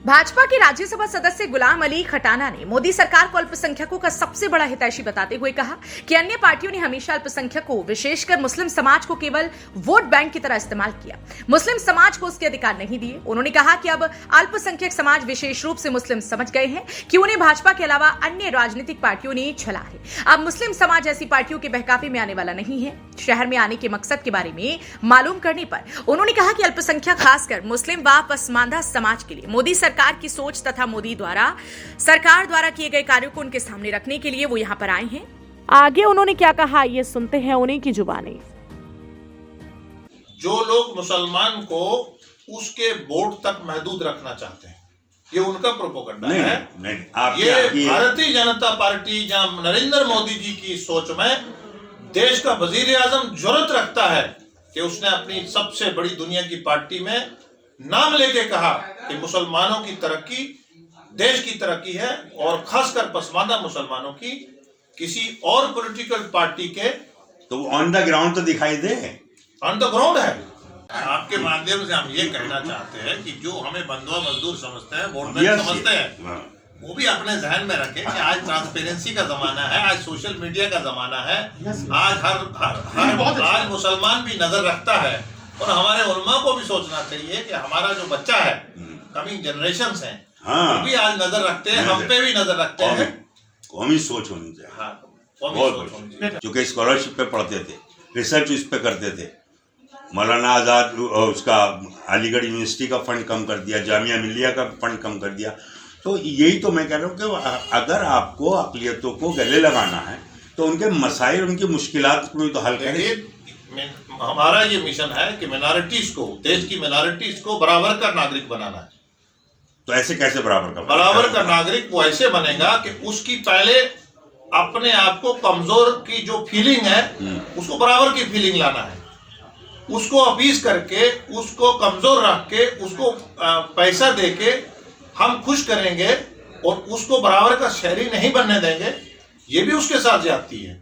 भाजपा के राज्यसभा सदस्य गुलाम अली खटाना ने मोदी सरकार को अल्पसंख्यकों का सबसे बड़ा हितैषी बताते हुए कहा कि अन्य पार्टियों ने हमेशा अल्पसंख्यकों, विशेषकर मुस्लिम समाज को केवल वोट बैंक की तरह इस्तेमाल किया, मुस्लिम समाज को उसके अधिकार नहीं दिए। उन्होंने कहा कि अब अल्पसंख्यक समाज, विशेष रूप से मुस्लिम, समझ गए हैं कि उन्हें भाजपा के अलावा अन्य राजनीतिक पार्टियों ने छला है। अब मुस्लिम समाज ऐसी पार्टियों के बहकावे में आने वाला नहीं है। शहर में आने के मकसद के बारे में मालूम करने पर उन्होंने कहा कि अल्पसंख्यक, खासकर मुस्लिम व पसमानदा समाज के लिए मोदी सरकार की सोच तथा मोदी सरकार द्वारा किए गए कार्यों को उनके सामने रखने के लिए वो यहाँ पर आए हैं। आगे उन्होंने क्या कहा, ये सुनते हैं उन्हीं की जुबानी। जो लोग मुसलमान को उसके वोट तक महदूद रखना चाहते हैं, ये उनका प्रोपोगंडा है। ये भारतीय जनता पार्टी जहां नरेंद्र मोदी जी की सोच में देश का वजीर आजम जरूरत रखता है कि उसने अपनी सबसे बड़ी दुनिया की पार्टी में नाम लेके कहा कि मुसलमानों की तरक्की देश की तरक्की है, और खासकर पसमानदा मुसलमानों की किसी और पॉलिटिकल पार्टी के। तो ऑन द ग्राउंड तो दिखाई दे, ऑन द ग्राउंड है। आपके माध्यम से हम ये कहना चाहते हैं कि जो हमें बंधुआ मजदूर समझते हैं, वोट बैंक समझते हैं, वो भी अपने जहन में रखें कि आज ट्रांसपेरेंसी का जमाना है, आज सोशल मीडिया का जमाना है, आज मुसलमान भी नजर रखता है, और हमारे उलमा को भी सोचना चाहिए कि हमारा जो बच्चा है, कमिंग जनरेशंस हैं, वो भी आज नजर रखते हैं, हम पे भी नजर रखते हैं। कौमी सोच होनी चाहिए। हाँ, क्योंकि स्कॉलरशिप पे पढ़ते थे, रिसर्च इस पे करते थे। मौलाना आजाद उसका अलीगढ़ यूनिवर्सिटी का फंड कम कर दिया, जामिया मिलिया का फंड कम कर दिया। तो यही तो मैं कह रहा हूँ कि अगर आपको अक़लियतों को गले लगाना है तो उनके मसाइल, उनकी मुश्किलात को तो हल करें। हमारा ये मिशन है कि मिनॉरिटीज को, देश की मिनॉरिटीज को बराबर का नागरिक बनाना है। तो ऐसे कैसे बराबर का नागरिक वो ऐसे बनेगा कि उसकी पहले अपने आप को कमजोर की जो फीलिंग है, उसको बराबर की फीलिंग लाना है, उसको अपीज करके, उसको कमजोर रख के, उसको पैसा दे के हम खुश करेंगे और उसको बराबर का शहरी नहीं बनने देंगे, ये भी उसके साथ जाती है।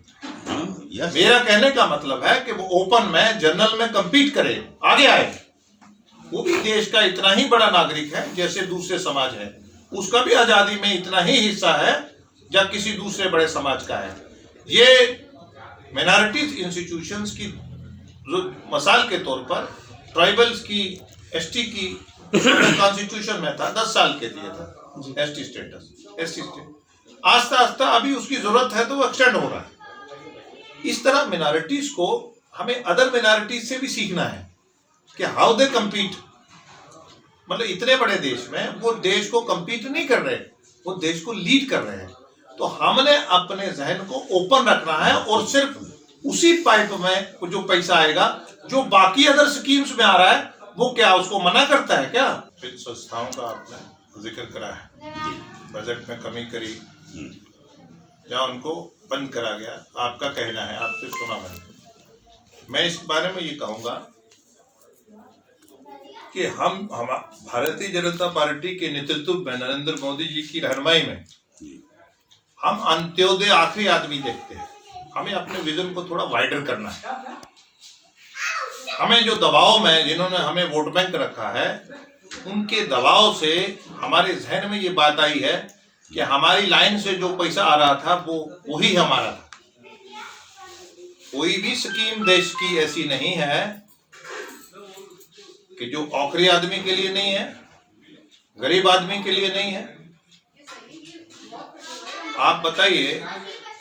मेरा कहने का मतलब है कि वो ओपन में, जनरल में compete करे, आगे आए। वो भी देश का इतना ही बड़ा नागरिक है जैसे दूसरे समाज है, उसका भी आजादी में इतना ही हिस्सा है या किसी दूसरे बड़े समाज का है। ये माइनॉरिटीज इंस्टीट्यूशंस की मिसाल के तौर पर ट्राइबल्स की, एसटी की कॉन्स्टिट्यूशन में था, 10 साल के लिए था एसटी स्टेट। आस्ता आस्ता अभी उसकी जरूरत है तो वो एक्सटेंड हो रहा है। इस तरह मिनॉरिटीज को हमें अदर मिनॉरिटीज से भी सीखना है कि हाउ दे कम्पीट। मतलब इतने बड़े देश में वो देश को कम्पीट नहीं कर रहे, वो देश को लीड कर रहे हैं। तो हमने अपने जहन को ओपन रखना है, और सिर्फ उसी पाइप में जो पैसा आएगा, जो बाकी अदर स्कीम्स में आ रहा है, वो क्या उसको मना करता है क्या? फिर संस्थाओं का आपने जिक्र करा है, बजट में कमी करी या उनको बंद करा गया, आपका कहना है, आपसे सुना मैं इस बारे में ये कहूंगा कि हम भारतीय जनता पार्टी के नेतृत्व में, नरेंद्र मोदी जी की रहनुमाई में, हम अंत्योदय आखिरी आदमी देखते हैं। हमें अपने विजन को थोड़ा वाइडर करना है। हमें जो दबाव में जिन्होंने हमें वोट बैंक रखा है, उनके दबाव से हमारे जहन में ये बात आई है कि हमारी लाइन से जो पैसा आ रहा था वो वही हमारा था। कोई भी स्कीम देश की ऐसी नहीं है कि जो आखिरी आदमी के लिए नहीं है, गरीब आदमी के लिए नहीं है। आप बताइए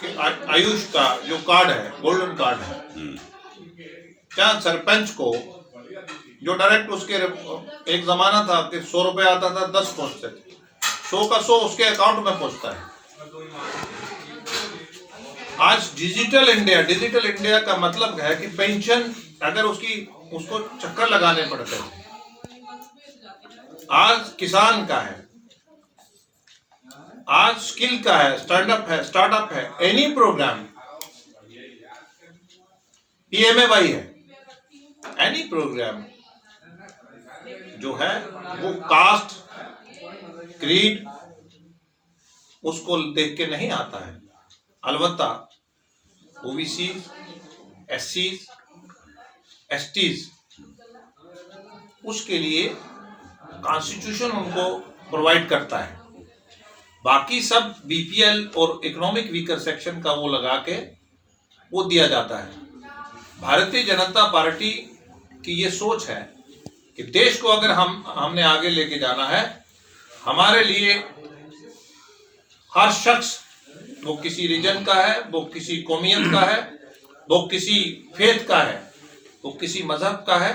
कि आयुष का जो कार्ड है, गोल्डन कार्ड है, क्या सरपंच को जो डायरेक्ट उसके, एक जमाना था कि 100 रुपए आता था, 10 पहुंचते थे, 100 का 100 उसके अकाउंट में पहुंचता है। आज डिजिटल इंडिया का मतलब है कि पेंशन अगर उसको चक्कर लगाने पड़ते थे, आज किसान का है, आज स्किल का है, स्टार्टअप है, एनी प्रोग्राम, PMAY है, एनी प्रोग्राम जो है वो कास्ट, क्रीड उसको देख के नहीं आता है। अलबत्ता ओबीसी, SC, STs उसके लिए कॉन्स्टिट्यूशन उनको प्रोवाइड करता है। बाकी सब बीपीएल और इकोनॉमिक वीकर सेक्शन का वो लगा के वो दिया जाता है। भारतीय जनता पार्टी की ये सोच है कि देश को अगर हमने आगे लेके जाना है, हमारे लिए हर शख्स, वो किसी रीजन का है, वो किसी कौमियत का है, वो किसी फेथ का है, वो किसी मजहब का है,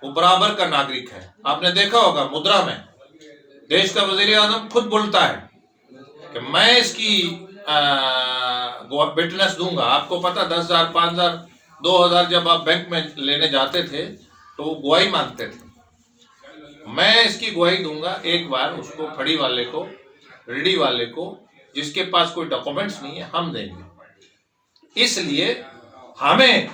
वो बराबर का नागरिक है। आपने देखा होगा मुद्रा में देश का वजीर आजम खुद बोलता है कि मैं इसकी विटनेस दूंगा। आपको पता 10,000, 5,000, 2,000 जब आप बैंक में लेने जाते थे तो वो गवाही मांगते थे। मैं इसकी गवाही दूंगा एक बार, उसको फड़ी वाले को, रेडी वाले को, जिसके पास कोई डॉक्यूमेंट्स नहीं है, हम देंगे। इसलिए हमें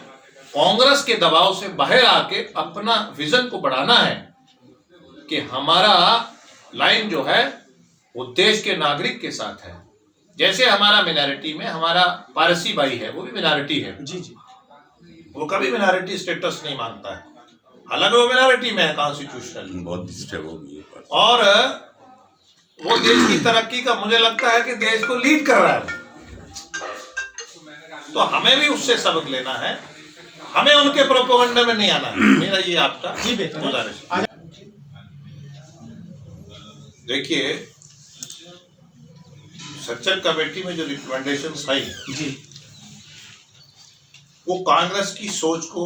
कांग्रेस के दबाव से बाहर आके अपना विजन को बढ़ाना है कि हमारा लाइन जो है वो देश के नागरिक के साथ है। जैसे हमारा मिनॉरिटी में हमारा पारसी भाई है, वो भी मिनॉरिटी है जी, वो कभी मिनॉरिटी स्टेटस नहीं मांगता है, हालांकि वो मिनॉरिटी में है कॉन्स्टिट्यूशनल, बहुत वो भी है। और वो देश की तरक्की का मुझे लगता है कि देश को लीड कर रहा है। तो हमें भी उससे सबक लेना है, हमें उनके प्रोपेगेंडा में नहीं आना है। मेरा ये आपका गुजारिश। देखिए, सच्चर कमेटी में जो रिकमेंडेशंस आई जी, वो कांग्रेस की सोच को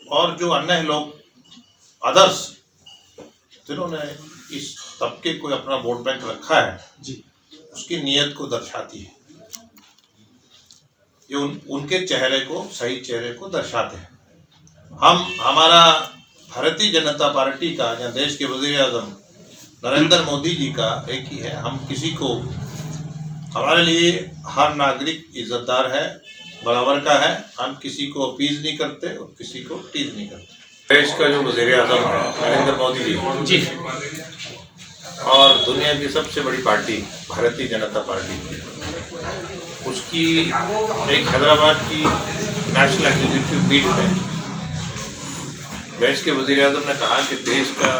और जो अन्य लोग अदर्स जिन्होंने इस तबके को अपना वोट बैंक रखा है जी, उसकी नीयत को दर्शाती है। ये उनके चेहरे को, सही चेहरे को दर्शाते हैं। हमारा भारतीय जनता पार्टी का या देश के वजीर आजम नरेंद्र मोदी जी का एक ही है, हम किसी को, हमारे लिए हर नागरिक इज्जतदार है, बराबर का है, हम किसी को अपीज नहीं करते और किसी को टीज नहीं करते। देश का जो वजीर आजम है नरेंद्र मोदी जी और दुनिया की सबसे बड़ी पार्टी भारतीय जनता पार्टी, उसकी एक हैदराबाद की नेशनल एग्जीक्यूटिव मीट में देश के वजीर आजम ने कहा कि देश का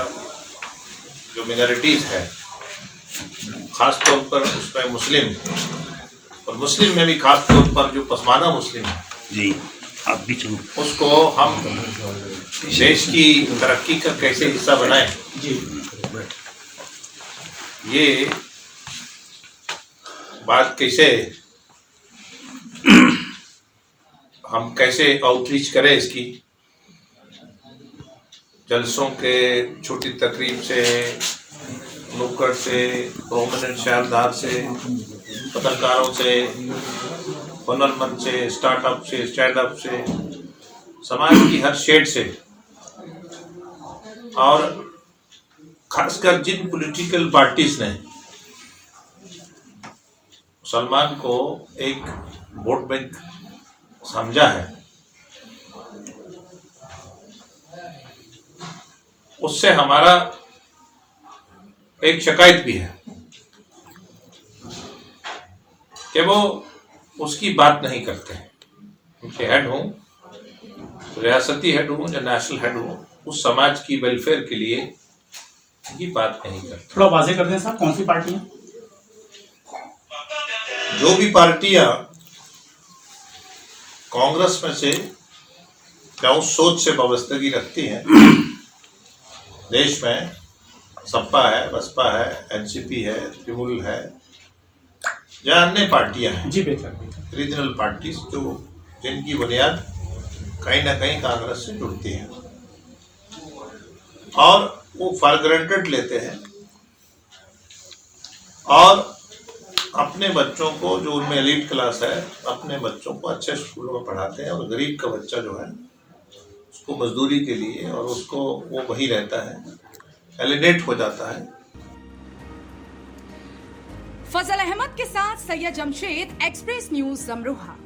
जो मिनॉरिटीज है, खासतौर पर उसमें मुस्लिम, और मुस्लिम में भी खासतौर पर जो पसमाना मुस्लिम है जी, आप भी उसको हम देश की तरक्की का कैसे हिस्सा बनाएं जी, ये बात कैसे हम कैसे आउटरीच करें, इसकी जलसों के, छोटी तकरीब से, नुक्कड़ से, प्रोमिनेंट शहरदार से, पत्रकारों से, हुनर मंच से, स्टार्टअप से, स्टैंड अप से, समाज की हर शेड से, और खासकर जिन पॉलिटिकल पार्टीज ने मुसलमान को एक वोट बैंक समझा है, उससे हमारा एक शिकायत भी है कि वो उसकी बात नहीं करते। उनके हेड हूँ, रियासती हेड हूँ या नेशनल हेड हूँ, उस समाज की वेलफेयर के लिए की बात नहीं करते। थोड़ा वाज़ेह कर दें साहब, कौन सी पार्टी है? जो भी पार्टियां कांग्रेस में से क्या उस सोच से वाबस्तगी रखती हैं, देश में सपा है, बसपा है, एनसीपी है, तृणमूल है या अन्य पार्टियां हैं जी, बेहतर रीजनल पार्टीज, जो जिनकी बुनियाद कहीं ना कहीं कांग्रेस से जुड़ती है, और वो फॉर ग्रांटेड लेते हैं और अपने बच्चों को, जो उनमें एलीट क्लास है, अपने बच्चों को अच्छे स्कूलों में पढ़ाते हैं, और गरीब का बच्चा जो है उसको मजदूरी के लिए, और उसको वो वही रहता है, एलिनेट हो जाता है। फजल अहमद के साथ सैयद जमशेद, एक्सप्रेस न्यूज अमरोहा।